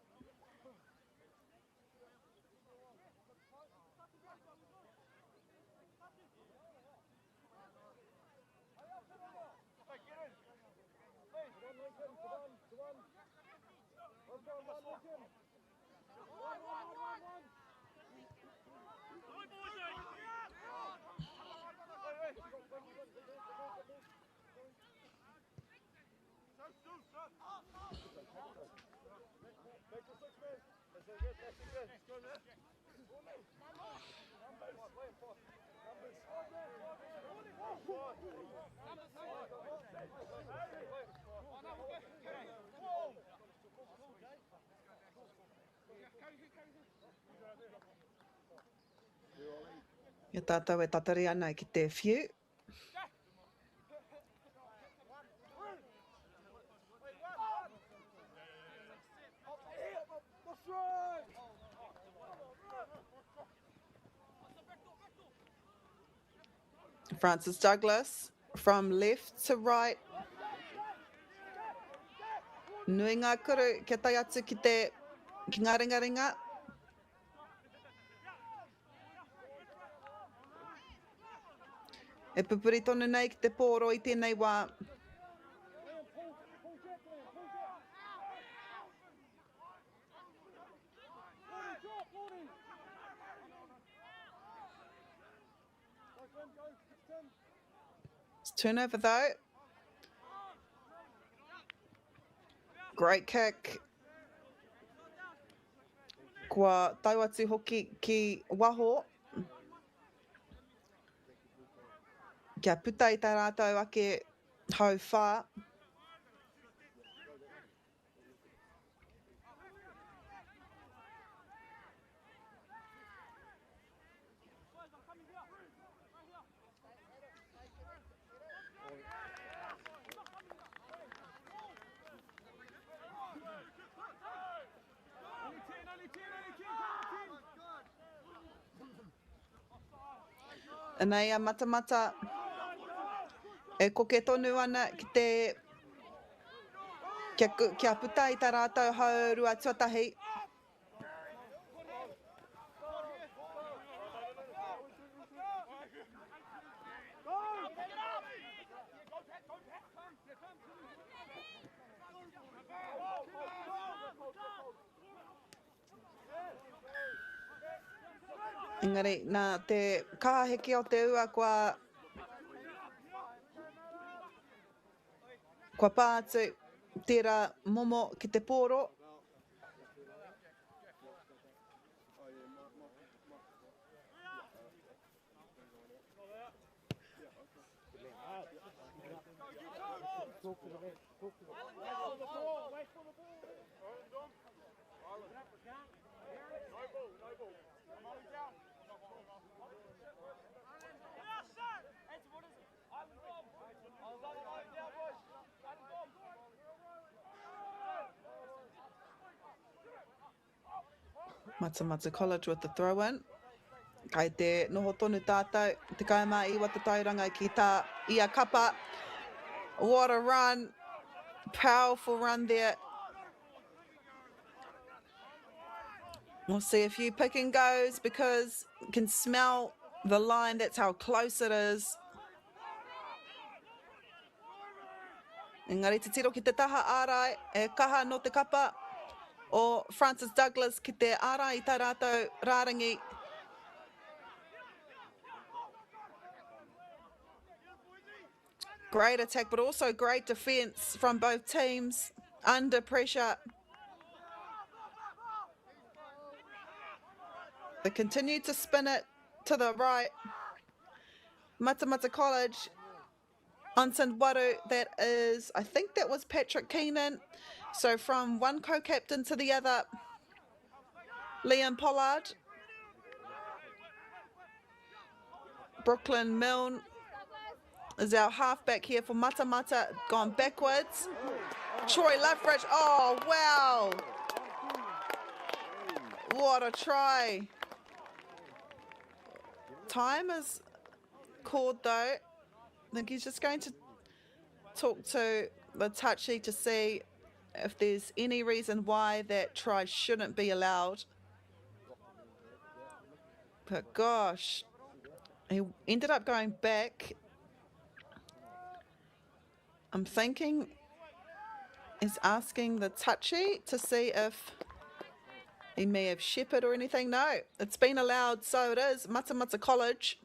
Ia tātou e tatari ana ki te whiu. Francis Douglas from left to right. Nui ngā kuru kia tai atu ki ngā ringaringa. E pupuri tonu nei ki te pōro i tēnei wā. It's turnover though. Great kick. Kua tau atu hoki ki waho. Kia puta i tā rātou ake hau whā. Nei a Matamata e koke tonu ana ki te kia puta i tā rātou hau rua tuatahi. Engari, nā te kahaheki o te ua kua pātu tērā momo ki te pōro. Matamata College with the throw-in. Kai te noho tonu tātou, te kaimā I wata tauranga ki tā ia kapa. What a run. Powerful run there. We'll see a few pick and goes because you can smell the line. That's how close it is. Engari te tiro ki te taha ārai, e kaha no te kapa o Francis Douglas ki te ārai I tā rātou rārangi. Great attack, but also great defence from both teams under pressure. They continue to spin it to the right. Matamata College on Sandwaru, that is, I think that was Patrick Keenan. So from one co-captain to the other, Liam Pollard. Brooklyn Milne is our halfback here for Matamata, gone backwards. Troy Lethbridge, oh wow. What a try. Time is called though. I think he's just going to talk to the touchy to see if there's any reason why that try shouldn't be allowed. But gosh, he ended up going back. I'm thinking he's asking the touchy to see if he may have shepherded or anything. No, it's been allowed, so it is. Matamata College.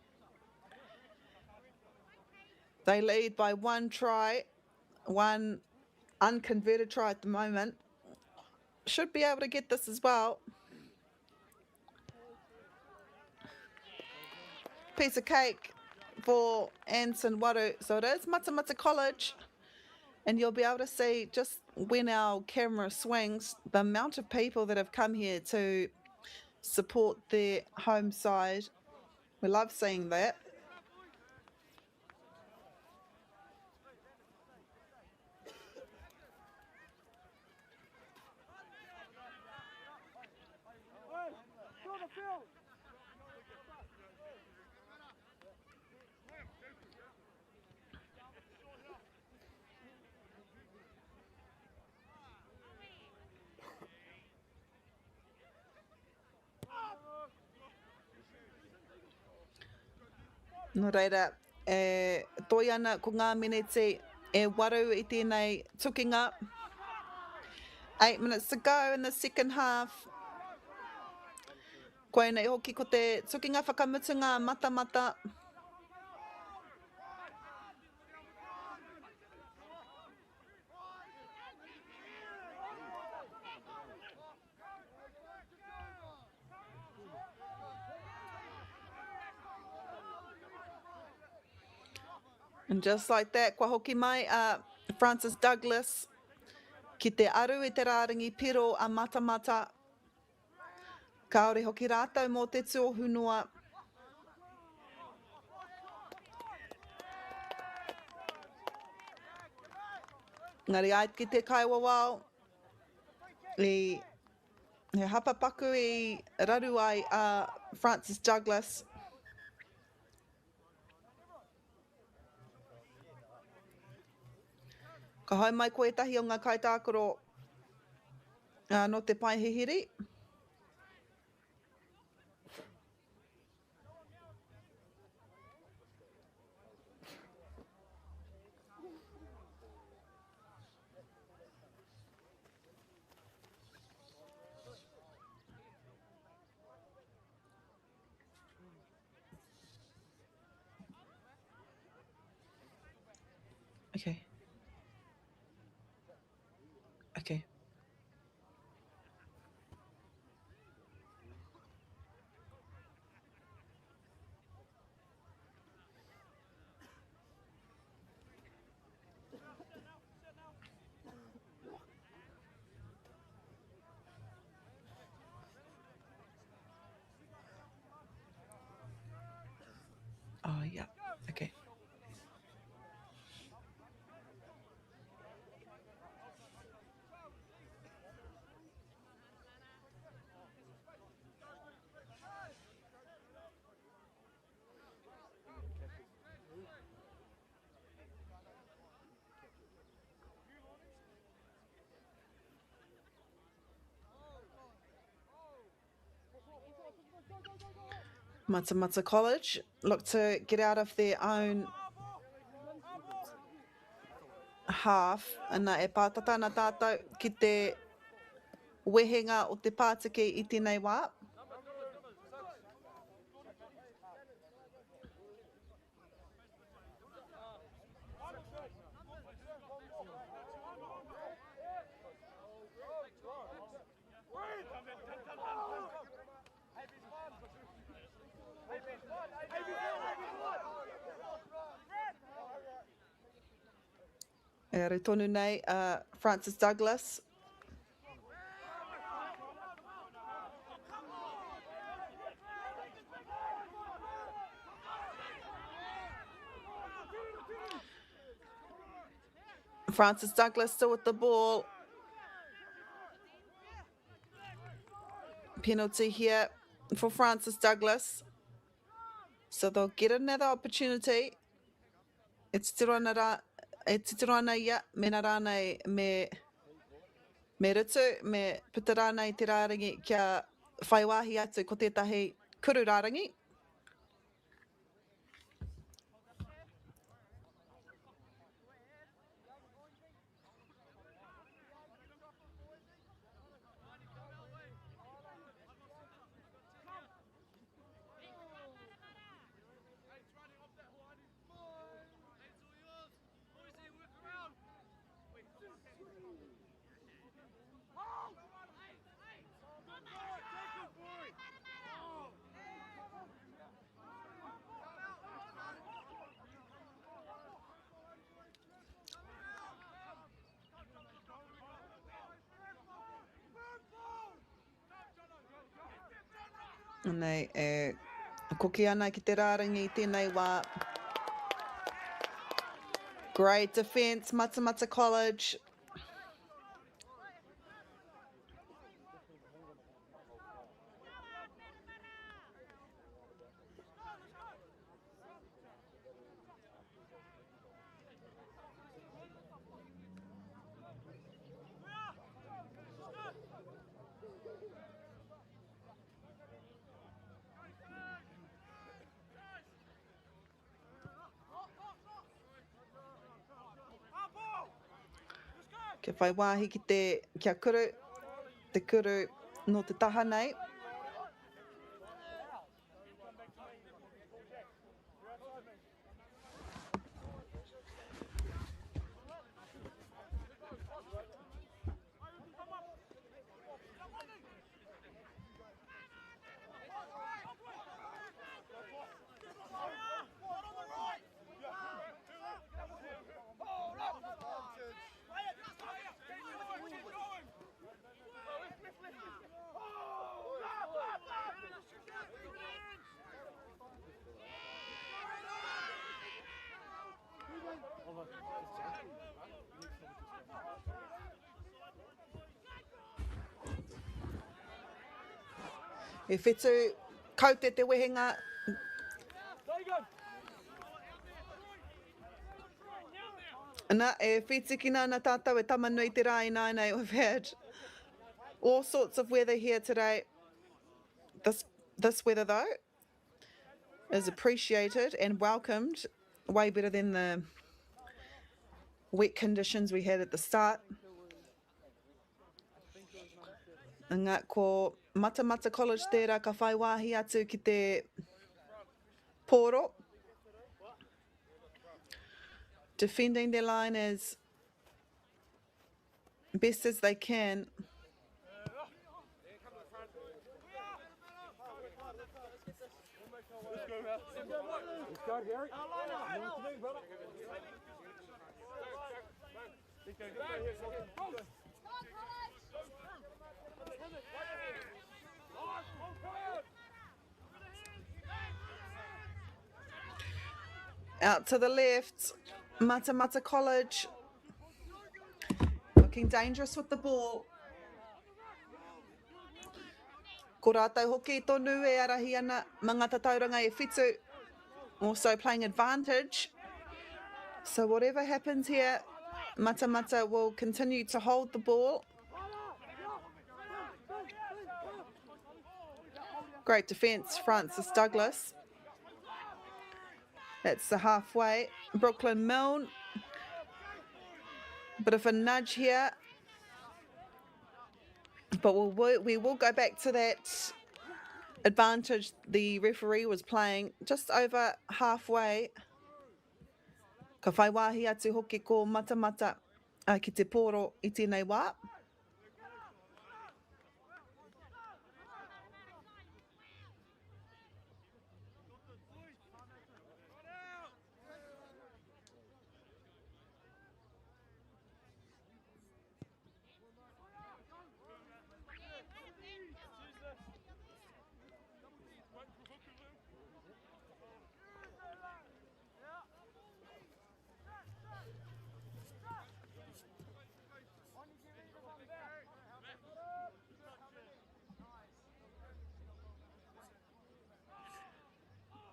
They lead by one try, one unconverted try at the moment. Should be able to get this as well. Piece of cake for Anson Waru. So it is Matamata College. And you'll be able to see just when our camera swings, the amount of people that have come here to support their home side. We love seeing that. No reira, toi ana ko ngā minete e waru I tēnei tukinga. 8 minutes to go in the second half. Koe nei hoki ko te tukinga whakamutunga Matamata. And just like that, kua hoki mai Francis Douglas ki te aru I te rārangi piro a Matamata. Kāore hoki rātou mō te tū hunua. Ngari ai ki te kaiwawao. He hapapaku I raru ai a Francis Douglas. Ka hau mai koe tahi o ngā kaitākoro no te paihihiri. Okay. Okay. Oh, yeah. Okay. Matamata College look to get out of their own half. Ana e pātata na tātou ki te wehenga o te Pātiki I tēnei wā. E re tonu nei, Francis Douglas. Francis Douglas still with the ball. Penalty here for Francis Douglas. So they'll get another opportunity. It's tirana ia, mena rānei me ritu, me puta rānei te rārangi kia whaiwahi atu ko tētahi kuru rārangi. Nei, koki ana ki te rārangi I tēnei wā. Great defence, Matamata College. Ke whai wāhi ki te kia kuru, te kuru no te taha nei. E whetu, kaute te wehenga. Ana, e whitikina na tātou e tamanui te rā ina nei. We've had all sorts of weather here today. This weather, though, is appreciated and welcomed. Way better than the wet conditions we had at the start. Ngā ko Matamata College tērā ka whai wāhi atu ki te pōro. defending their line as best as they can. Out to the left, Matamata College, looking dangerous with the ball. Ko rātou hoki tonu e arahi ana mangata tauranga e whitu, also playing advantage. So whatever happens here, Matamata will continue to hold the ball. Great defence, Francis Douglas. That's the halfway. Brooklyn Milne. Bit of a nudge here. But we will go back to that advantage the referee was playing just over halfway. Ka whai wāhi atu hoki ko Matamata ki te pōro I tēnei wā.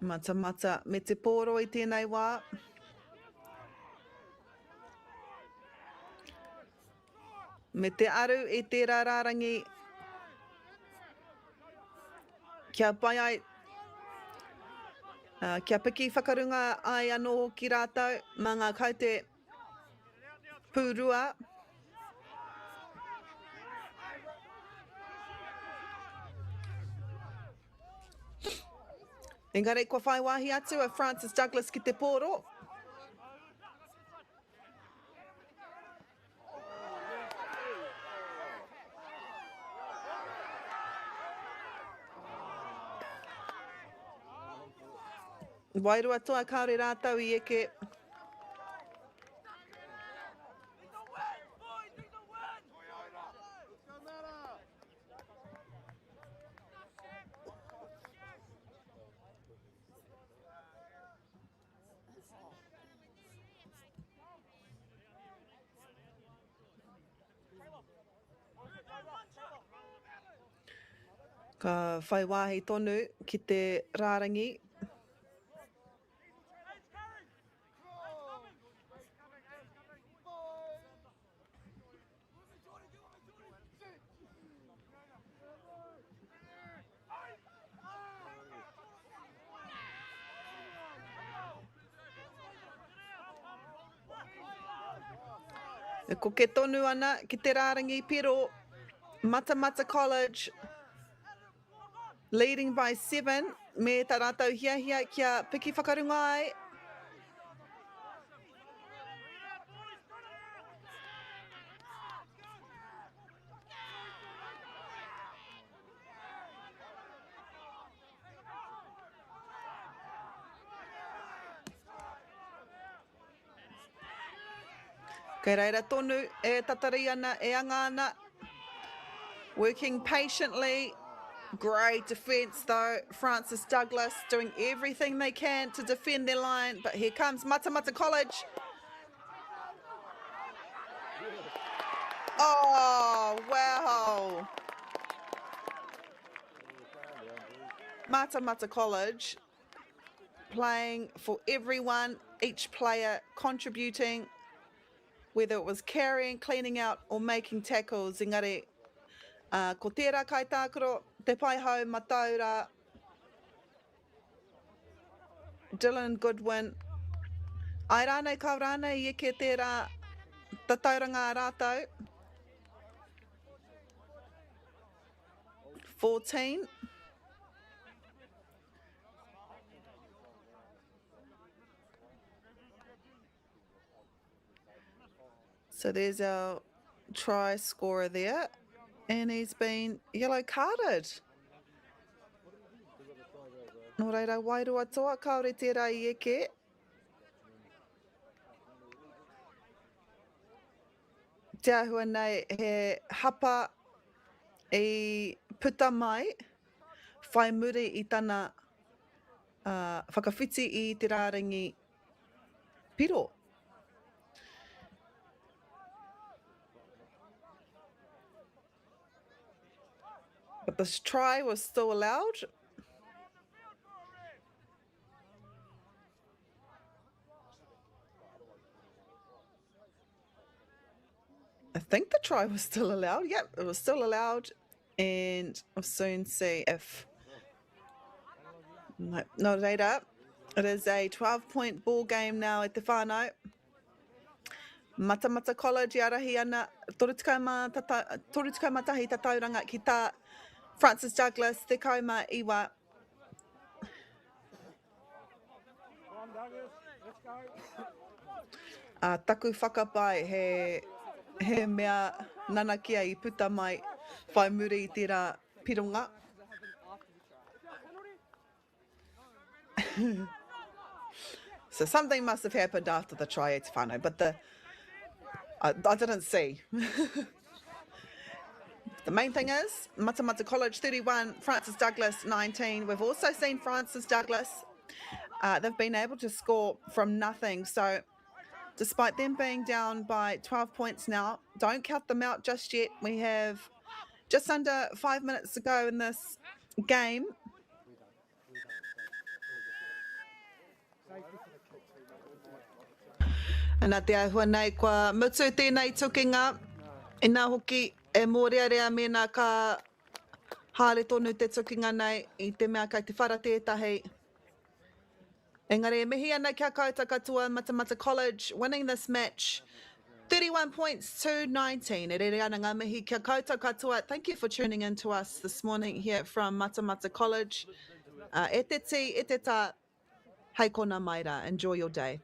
Matamata me te pōro I tēnei wā. Me te aru I te rārangi. Kia pai ai. Kia piki whakarunga ai anō ki rātou. Mā ngā kaute pūrua. Engari, kua whai wāhi atu a Francis Douglas ki te pōro. Wairua toa kaore rātau I eke. Ka whai wāhi tonu ki te rārangi. E ko ke tonu ana ki te rārangi pero Matamata College leading by 7 me tā rātou hiahia kia piki whakarunga ai. Kei reira tonu e tatari ana e anga ana. Working patiently. Great defence though. Francis Douglas doing everything they can to defend their line. But here comes Matamata College. Oh, wow. Matamata College playing for everyone, each player contributing, whether it was carrying, cleaning out or making tackles. Engari, ko tērā kai tākaro, te pai hau mataura, Dylan Goodwin. Ai rānei kau rānei I eke tērā tatauranga rātou. 14. So there's our try scorer there, and he's been yellow carded. Nō reira, wairua toa, kaore tērā I eke. Te ahua nei, he hapa I puta mai, whai muri I tana whakawhiti I te rārangi piro. But this try was still allowed. I think the try was still allowed. Yep, it was still allowed. And we'll soon see if... No, not reira. It is a 12-point ball game now at Te Whānau. Matamata College I arahi ana 32 matahi tatauranga ki tā Francis Douglas, te kauma iwa. Taku whakapai he mea nanakia I puta mai whai muri I tērā pironga. So something must have happened after the try at Te Whānau, but I didn't see. The main thing is, Matamata College 31, Francis Douglas 19. We've also seen Francis Douglas. They've been able to score from nothing. So despite them being down by 12 points now, don't count them out just yet. We have just under 5 minutes to go in this game. Nā te ahua nei kua mutu tēnei tukinga. I nā hoki e mōrearea mena ka haere tonu te tukinga nei I te mea kai te whara tētahi. Engari e mihi ana kia koutou katoa Matamata College winning this match 31 points to 19. E rere ana ngā mihi kia koutou katoa. Thank you for tuning in to us this morning here from Matamata College. E te ti, e te tā, hei kona maira. Enjoy your day.